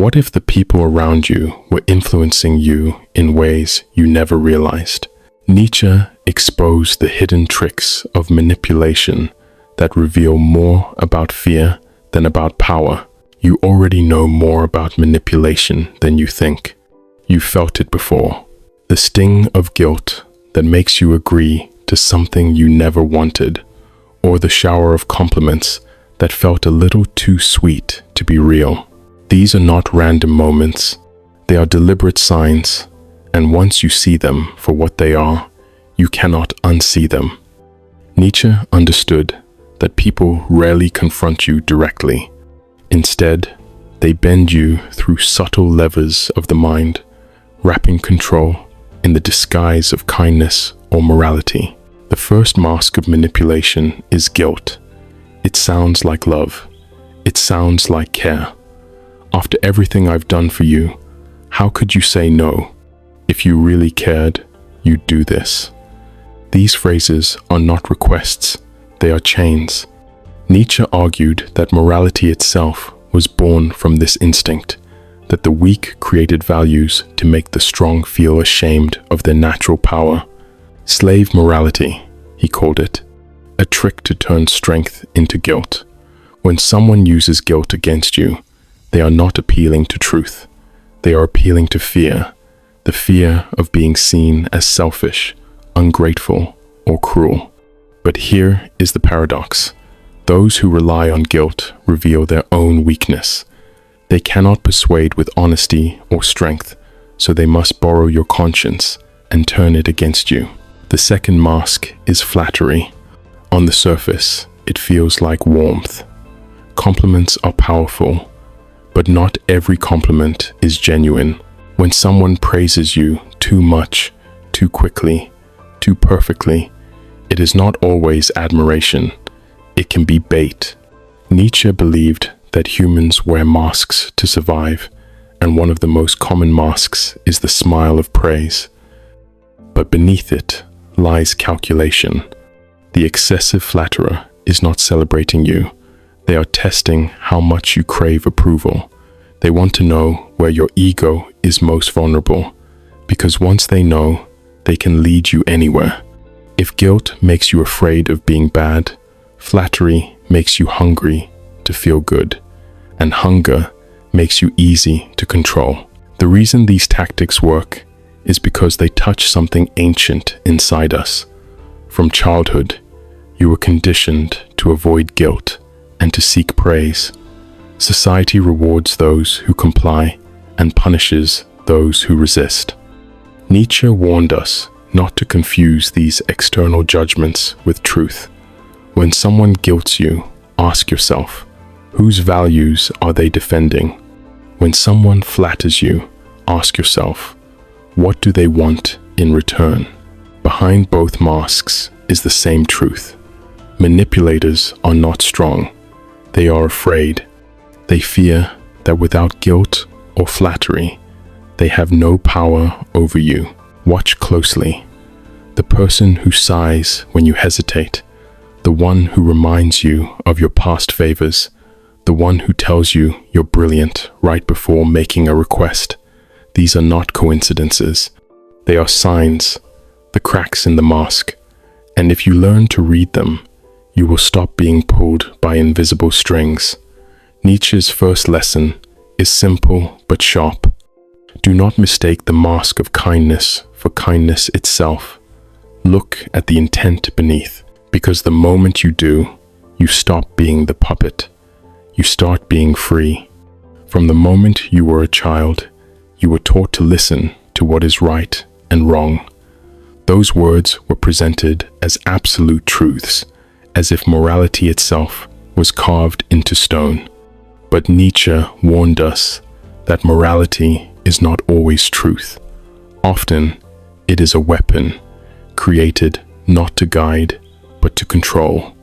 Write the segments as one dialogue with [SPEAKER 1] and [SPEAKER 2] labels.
[SPEAKER 1] What if the people around you were influencing you in ways you never realized? Nietzsche exposed the hidden tricks of manipulation that reveal more about fear than about power. You already know more about manipulation than you think. You felt it before. The sting of guilt that makes you agree to something you never wanted, or the shower of compliments that felt a little too sweet to be real. These are not random moments. They are deliberate signs, and once you see them for what they are, you cannot unsee them. Nietzsche understood that people rarely confront you directly. Instead, they bend you through subtle levers of the mind, wrapping control in the disguise of kindness or morality. The first mask of manipulation is guilt. It sounds like love. It sounds like care. After everything I've done for you, how could you say no? If you really cared, you'd do this. These phrases are not requests, they are chains. Nietzsche argued that morality itself was born from this instinct, that the weak created values to make the strong feel ashamed of their natural power. Slave morality, he called it, a trick to turn strength into guilt. When someone uses guilt against you, they are not appealing to truth. They are appealing to fear, the fear of being seen as selfish, ungrateful, or cruel. But here is the paradox. Those who rely on guilt reveal their own weakness. They cannot persuade with honesty or strength, so they must borrow your conscience and turn it against you. The second mask is flattery. On the surface, it feels like warmth. Compliments are powerful, but not every compliment is genuine. When someone praises you too much, too quickly, too perfectly, it is not always admiration. It can be bait. Nietzsche believed that humans wear masks to survive, and one of the most common masks is the smile of praise. But beneath it lies calculation. The excessive flatterer is not celebrating you. They are testing how much you crave approval. They want to know where your ego is most vulnerable, because once they know, they can lead you anywhere. If guilt makes you afraid of being bad, flattery makes you hungry to feel good, and hunger makes you easy to control. The reason these tactics work is because they touch something ancient inside us. From childhood, you were conditioned to avoid guilt and to seek praise. Society rewards those who comply and punishes those who resist. Nietzsche warned us not to confuse these external judgments with truth. When someone guilts you, ask yourself, whose values are they defending? When someone flatters you, ask yourself, what do they want in return? Behind both masks is the same truth. Manipulators are not strong. They are afraid. They fear that without guilt or flattery, they have no power over you. Watch closely. The person who sighs when you hesitate, the one who reminds you of your past favors, the one who tells you you're brilliant right before making a request. These are not coincidences. They are signs, the cracks in the mask. And if you learn to read them, you will stop being pulled by invisible strings. Nietzsche's first lesson is simple but sharp. Do not mistake the mask of kindness for kindness itself. Look at the intent beneath, because the moment you do, you stop being the puppet. You start being free. From the moment you were a child, you were taught to listen to what is right and wrong. Those words were presented as absolute truths, as if morality itself was carved into stone. But Nietzsche warned us that morality is not always truth. Often, it is a weapon, created not to guide, but to control.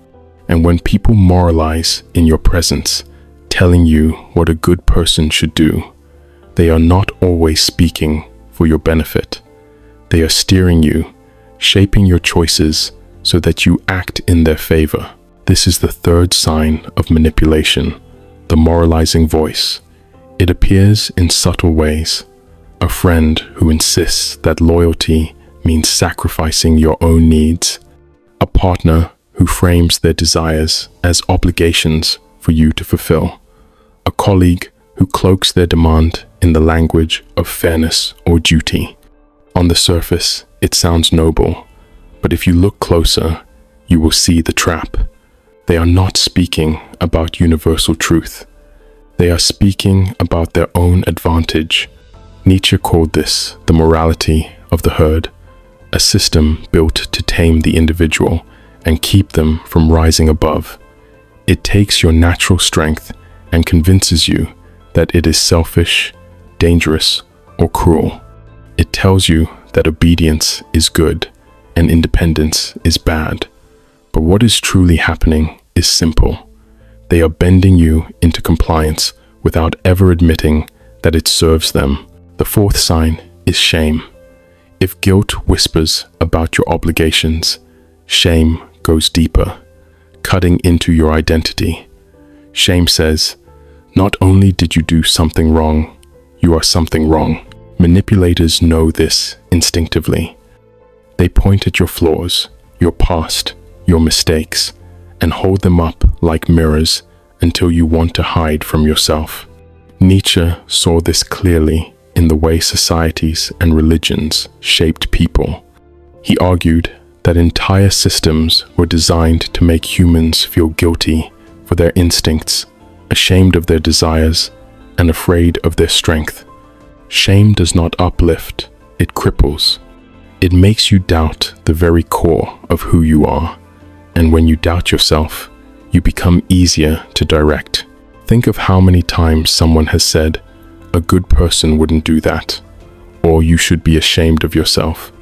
[SPEAKER 1] And when people moralize in your presence, telling you what a good person should do, they are not always speaking for your benefit. They are steering you, shaping your choices so that you act in their favor. This is the third sign of manipulation, the moralizing voice. It appears in subtle ways. A friend who insists that loyalty means sacrificing your own needs. A partner who frames their desires as obligations for you to fulfill. A colleague who cloaks their demand in the language of fairness or duty. On the surface, it sounds noble, but if you look closer, you will see the trap. They are not speaking about universal truth. They are speaking about their own advantage. Nietzsche called this the morality of the herd, a system built to tame the individual and keep them from rising above. It takes your natural strength and convinces you that it is selfish, dangerous, or cruel. It tells you that obedience is good and independence is bad. But what is truly happening is simple. They are bending you into compliance without ever admitting that it serves them. The fourth sign is shame. If guilt whispers about your obligations, shame goes deeper, cutting into your identity. Shame says, not only did you do something wrong, you are something wrong. Manipulators know this instinctively. They point at your flaws, your past, your mistakes, and hold them up like mirrors until you want to hide from yourself. Nietzsche saw this clearly in the way societies and religions shaped people. He argued that entire systems were designed to make humans feel guilty for their instincts, ashamed of their desires, and afraid of their strength. Shame does not uplift, it cripples. It makes you doubt the very core of who you are, and when you doubt yourself, you become easier to direct. Think of how many times someone has said, "A good person wouldn't do that," or "You should be ashamed of yourself."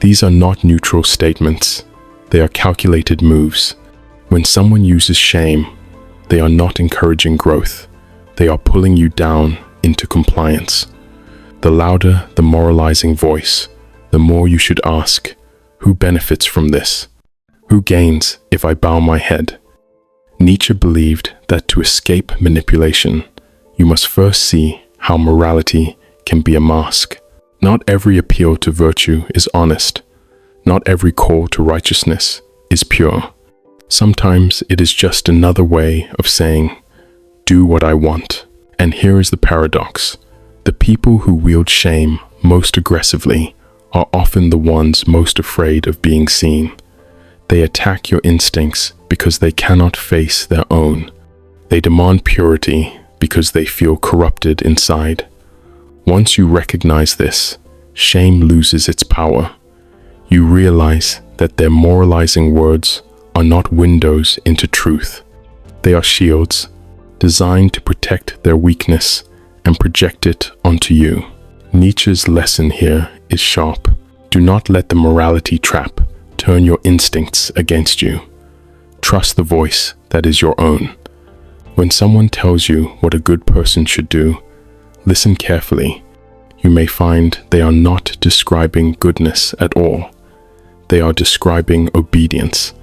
[SPEAKER 1] These are not neutral statements, they are calculated moves. When someone uses shame, they are not encouraging growth, they are pulling you down into compliance. The louder the moralizing voice, the more you should ask, who benefits from this? Who gains if I bow my head? Nietzsche believed that to escape manipulation, you must first see how morality can be a mask. Not every appeal to virtue is honest. Not every call to righteousness is pure. Sometimes it is just another way of saying, do what I want. And here is the paradox. The people who wield shame most aggressively are often the ones most afraid of being seen. They attack your instincts because they cannot face their own. They demand purity because they feel corrupted inside. Once you recognize this, shame loses its power. You realize that their moralizing words are not windows into truth. They are shields, designed to protect their weakness and project it onto you. Nietzsche's lesson here is sharp. Do not let the morality trap turn your instincts against you. Trust the voice that is your own. When someone tells you what a good person should do, listen carefully. You may find they are not describing goodness at all. They are describing obedience.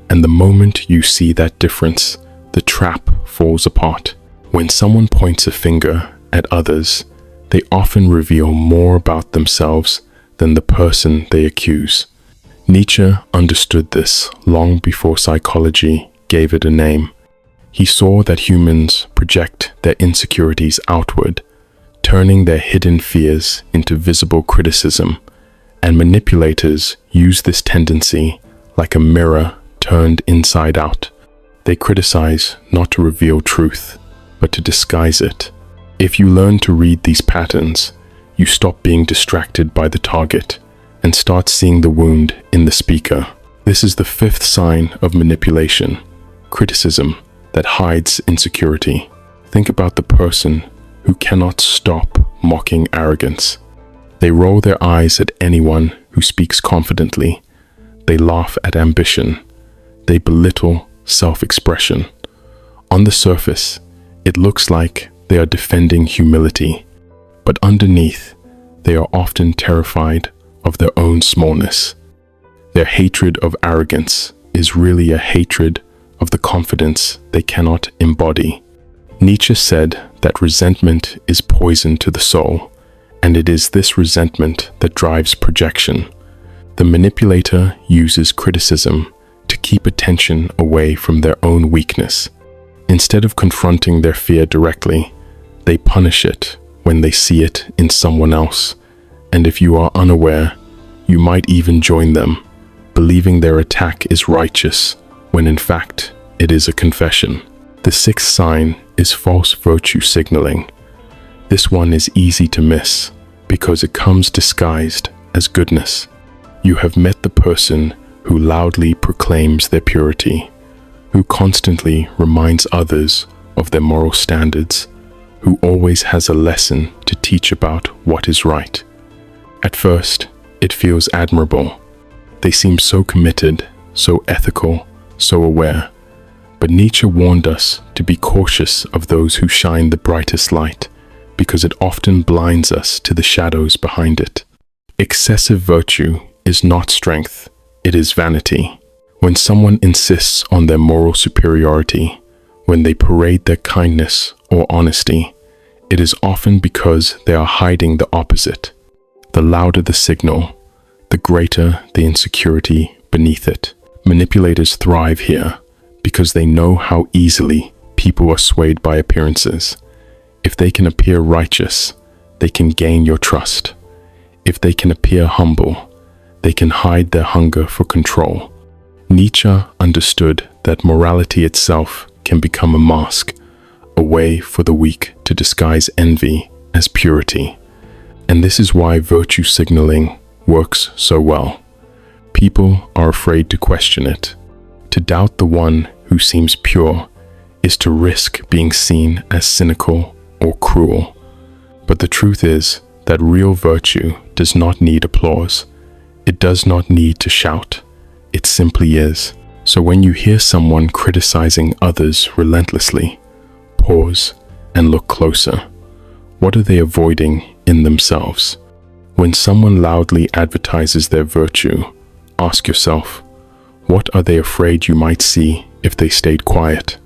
[SPEAKER 1] And the moment you see that difference, the trap falls apart. When someone points a finger at others, they often reveal more about themselves than the person they accuse. Nietzsche understood this long before psychology gave it a name. He saw that humans project their insecurities outward, turning their hidden fears into visible criticism, and manipulators use this tendency like a mirror turned inside out. They criticize not to reveal truth, but to disguise it. If you learn to read these patterns, you stop being distracted by the target and start seeing the wound in the speaker. This is the fifth sign of manipulation, criticism that hides insecurity. Think about the person who cannot stop mocking arrogance. They roll their eyes at anyone who speaks confidently. They laugh at ambition. They belittle self-expression. On the surface, it looks like they are defending humility, but underneath, they are often terrified of their own smallness. Their hatred of arrogance is really a hatred of the confidence they cannot embody. Nietzsche said that resentment is poison to the soul, and it is this resentment that drives projection. The manipulator uses criticism to keep attention away from their own weakness. Instead of confronting their fear directly, they punish it when they see it in someone else. And if you are unaware, you might even join them, believing their attack is righteous, when in fact, it is a confession. The sixth sign is false virtue signaling. This one is easy to miss because it comes disguised as goodness. You have met the person who loudly proclaims their purity, who constantly reminds others of their moral standards, who always has a lesson to teach about what is right. At first, it feels admirable. They seem so committed, so ethical, so aware. But Nietzsche warned us to be cautious of those who shine the brightest light, because it often blinds us to the shadows behind it. Excessive virtue is not strength, it is vanity. When someone insists on their moral superiority, when they parade their kindness or honesty, it is often because they are hiding the opposite. The louder the signal, the greater the insecurity beneath it. Manipulators thrive here because they know how easily people are swayed by appearances. If they can appear righteous, they can gain your trust. If they can appear humble, they can hide their hunger for control. Nietzsche understood that morality itself can become a mask, a way for the weak to disguise envy as purity. And this is why virtue signaling works so well. People are afraid to question it. To doubt the one who seems pure is to risk being seen as cynical or cruel. But the truth is that real virtue does not need applause. It does not need to shout. It simply is. So when you hear someone criticizing others relentlessly, pause and look closer. What are they avoiding in themselves? When someone loudly advertises their virtue, ask yourself, what are they afraid you might see if they stayed quiet?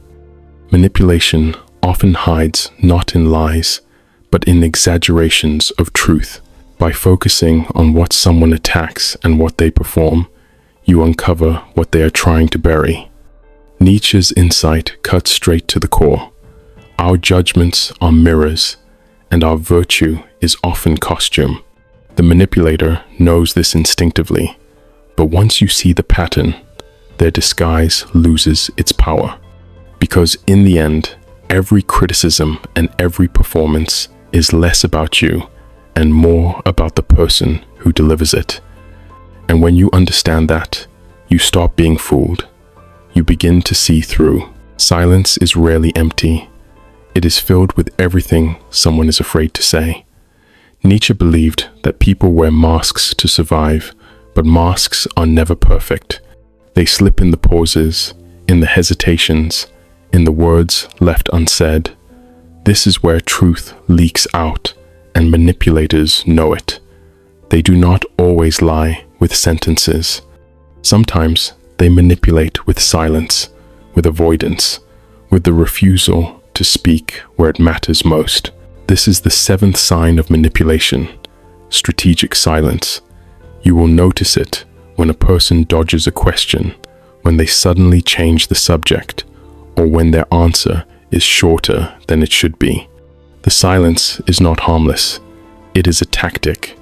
[SPEAKER 1] Manipulation often hides not in lies, but in exaggerations of truth. By focusing on what someone attacks and what they perform, you uncover what they are trying to bury. Nietzsche's insight cuts straight to the core. Our judgments are mirrors, and our virtue is often costume. The manipulator knows this instinctively, but once you see the pattern, their disguise loses its power. Because in the end, every criticism and every performance is less about you and more about the person who delivers it. And when you understand that, you stop being fooled. You begin to see through. Silence is rarely empty. It is filled with everything someone is afraid to say. Nietzsche believed that people wear masks to survive, but masks are never perfect. They slip in the pauses, in the hesitations, in the words left unsaid. This is where truth leaks out, and manipulators know it. They do not always lie with sentences. Sometimes they manipulate with silence, with avoidance, with the refusal to speak where it matters most. This is the seventh sign of manipulation, strategic silence. You will notice it when a person dodges a question, when they suddenly change the subject, or when their answer is shorter than it should be. The silence is not harmless. It is a tactic.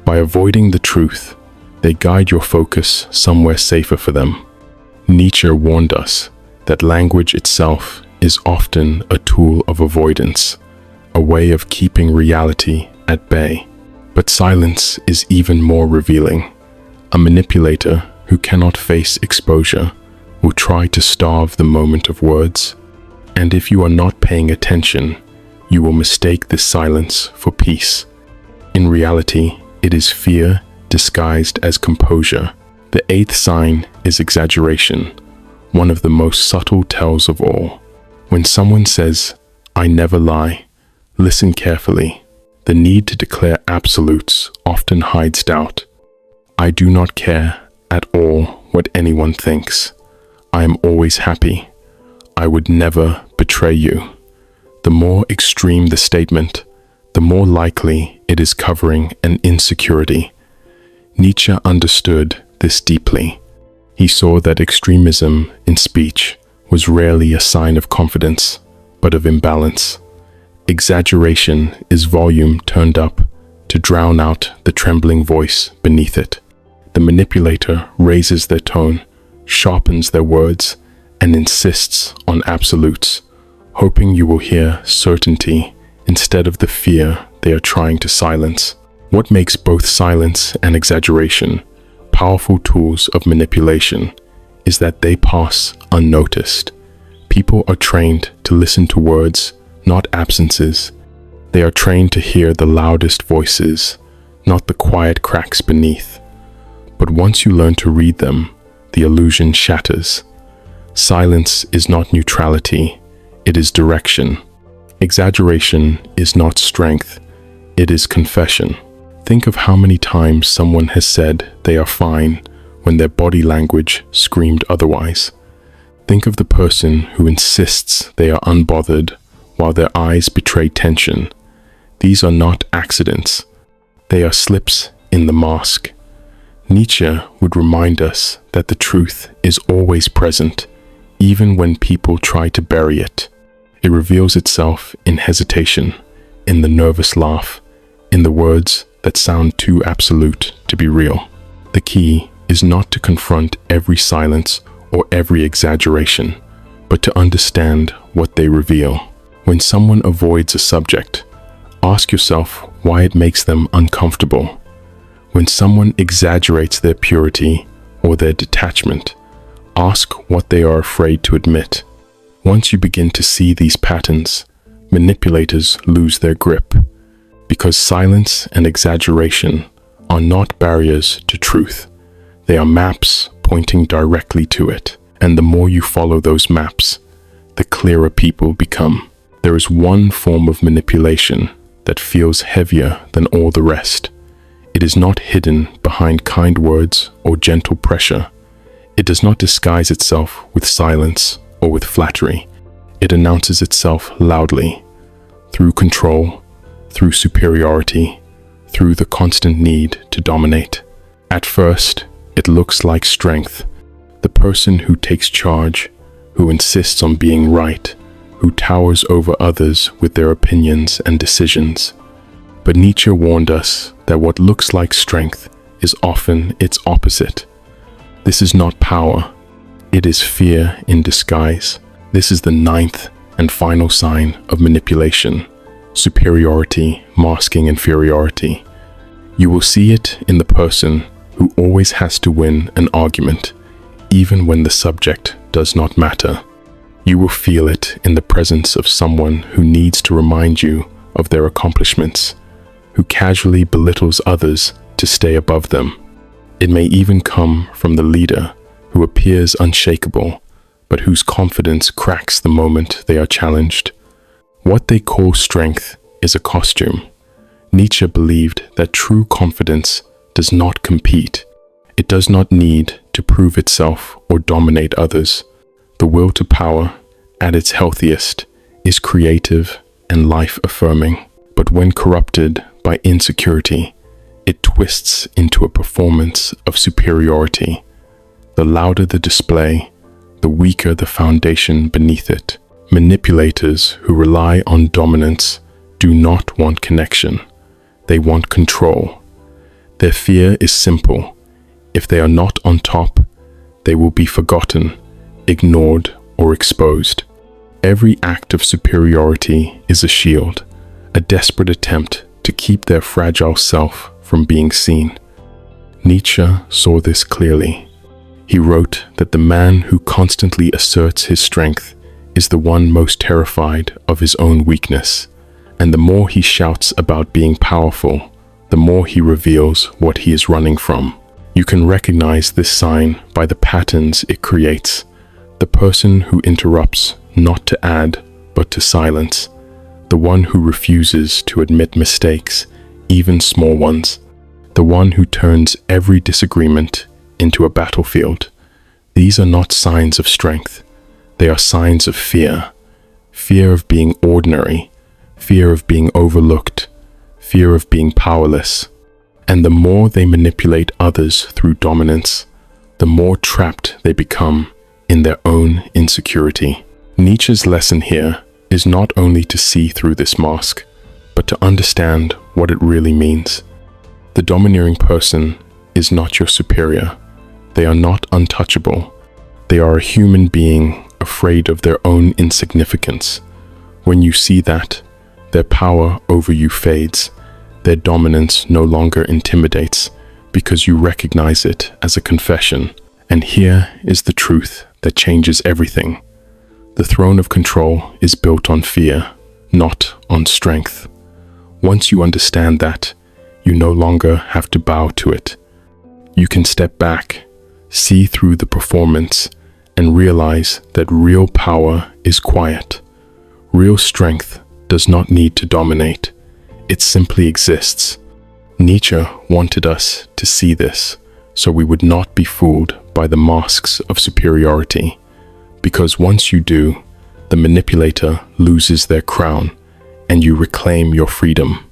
[SPEAKER 1] By avoiding the truth, they guide your focus somewhere safer for them. Nietzsche warned us that language itself is often a tool of avoidance, a way of keeping reality at bay. But silence is even more revealing. A manipulator who cannot face exposure will try to starve the moment of words. And if you are not paying attention, you will mistake this silence for peace. In reality, it is fear disguised as composure. The eighth sign is exaggeration, one of the most subtle tells of all. When someone says, "I never lie," listen carefully. The need to declare absolutes often hides doubt. I do not care at all what anyone thinks. I am always happy. I would never betray you. The more extreme the statement, the more likely it is covering an insecurity. Nietzsche understood this deeply. He saw that extremism in speech was rarely a sign of confidence, but of imbalance. Exaggeration is volume turned up to drown out the trembling voice beneath it. The manipulator raises their tone, sharpens their words, and insists on absolutes, hoping you will hear certainty instead of the fear they are trying to silence. What makes both silence and exaggeration powerful tools of manipulation is that they pass unnoticed. People are trained to listen to words, not absences. They are trained to hear the loudest voices, not the quiet cracks beneath. But once you learn to read them, the illusion shatters. Silence is not neutrality, it is direction. Exaggeration is not strength, it is confession. Think of how many times someone has said they are fine when their body language screamed otherwise. Think of the person who insists they are unbothered while their eyes betray tension. These are not accidents. They are slips in the mask. Nietzsche would remind us that the truth is always present, even when people try to bury it. It reveals itself in hesitation, in the nervous laugh, in the words that sound too absolute to be real. The key is not to confront every silence or every exaggeration, but to understand what they reveal. When someone avoids a subject, ask yourself why it makes them uncomfortable. When someone exaggerates their purity or their detachment, ask what they are afraid to admit. Once you begin to see these patterns, manipulators lose their grip, because silence and exaggeration are not barriers to truth. They are maps pointing directly to it, and the more you follow those maps, the clearer people become. There is one form of manipulation that feels heavier than all the rest. It is not hidden behind kind words or gentle pressure. It does not disguise itself with silence or with flattery. It announces itself loudly, through control, through superiority, through the constant need to dominate. At first, it looks like strength. The person who takes charge, who insists on being right, who towers over others with their opinions and decisions. But Nietzsche warned us that what looks like strength is often its opposite. This is not power, it is fear in disguise. This is the ninth and final sign of manipulation: superiority masking inferiority. You will see it in the person who always has to win an argument, even when the subject does not matter. You will feel it in the presence of someone who needs to remind you of their accomplishments, who casually belittles others to stay above them. It may even come from the leader who appears unshakable, but whose confidence cracks the moment they are challenged. What they call strength is a costume. Nietzsche believed that true confidence does not compete. It does not need to prove itself or dominate others. The will to power, at its healthiest, is creative and life-affirming. But when corrupted by insecurity, it twists into a performance of superiority. The louder the display, the weaker the foundation beneath it. Manipulators who rely on dominance do not want connection. They want control. Their fear is simple. If they are not on top, they will be forgotten, ignored, or exposed. Every act of superiority is a shield, a desperate attempt to keep their fragile self from being seen. Nietzsche saw this clearly. He wrote that the man who constantly asserts his strength is the one most terrified of his own weakness, and the more he shouts about being powerful, the more he reveals what he is running from. You can recognize this sign by the patterns it creates. The person who interrupts not to add, but to silence. The one who refuses to admit mistakes, even small ones. The one who turns every disagreement into a battlefield. These are not signs of strength. They are signs of fear. fear of being ordinary, fear of being overlooked, fear of being powerless. And the more they manipulate others through dominance, the more trapped they become in their own insecurity. Nietzsche's lesson here is not only to see through this mask, but to understand what it really means. The domineering person is not your superior. They are not untouchable. They are a human being afraid of their own insignificance. When you see that, their power over you fades. Their dominance no longer intimidates because you recognize it as a confession. And here is the truth that changes everything. The throne of control is built on fear, not on strength. Once you understand that, you no longer have to bow to it. You can step back, see through the performance, and realize that real power is quiet. Real strength does not need to dominate. It simply exists. Nietzsche wanted us to see this so we would not be fooled by the masks of superiority. Because once you do, the manipulator loses their crown and you reclaim your freedom.